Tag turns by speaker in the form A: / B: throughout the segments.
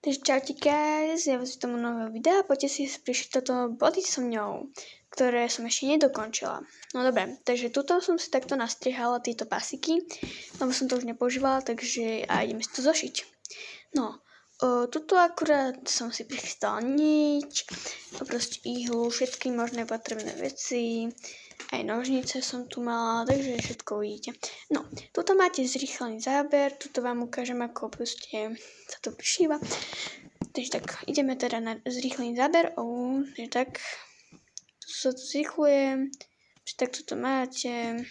A: Takže čaute guys, ja vás vítam u nového videa, poďte si prišli toto body so mňou, ktoré som ešte nedokončila. No dobre, takže tuto som si takto nastrihala tieto pasiky, lebo som to už nepoužívala, takže ideme si to zošiť. No, tuto akurát som si prichystala niť, proste ihlu, všetky možné potrebné veci, aj nožnice som tu mala, takže všetko uvidíte. No, tuto máte zrýchlený záber, tuto vám ukážem, ako proste sa to prišíva. Takže tak, ideme teda na zrýchlený záber, takže tak, tu sa to zrýchluje, tak toto máte,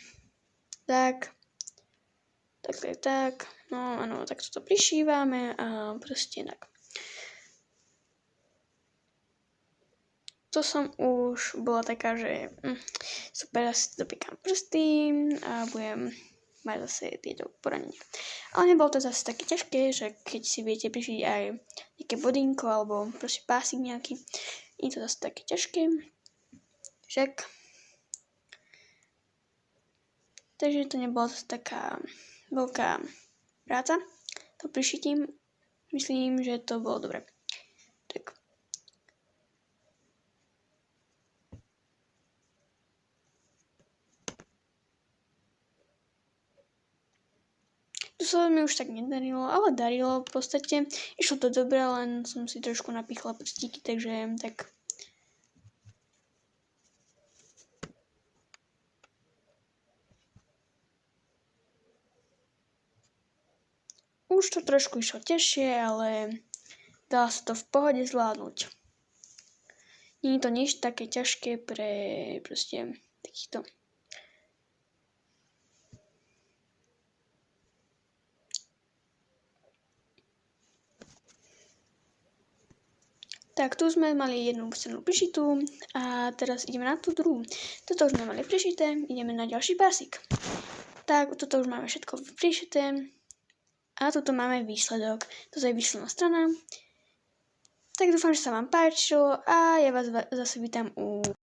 A: tak, no áno, tak toto prišívame a proste tak. To som už bola taká, že super, asi dopíkam prsty a budem mať zase tieto poranenia. Ale nebolo to zase také ťažké, že keď si viete prišiť aj nejaké bodinko alebo proste pásik nejaký, nie je to zase také ťažké. Však. Takže to nebola zase taká veľká práca. To prišitím, myslím, že to bolo dobre. Tak. Tu sa mi už tak nedarilo, ale darilo v podstate. Išlo to dobre, len som si trošku napichla prstíky, takže tak. Už to trošku išlo ťažšie, ale dá sa to v pohode zvládnuť. Nie je to nič také ťažké pre proste takýchto. Tak, tu sme mali jednu stranu prišitú a teraz ideme na tú druhú. Toto už sme mali prišité, ideme na ďalší pásik. Tak, toto už máme všetko prišité a toto máme výsledok. Toto je výsledná strana. Tak dúfam, že sa vám páčilo a ja vás zase vítam u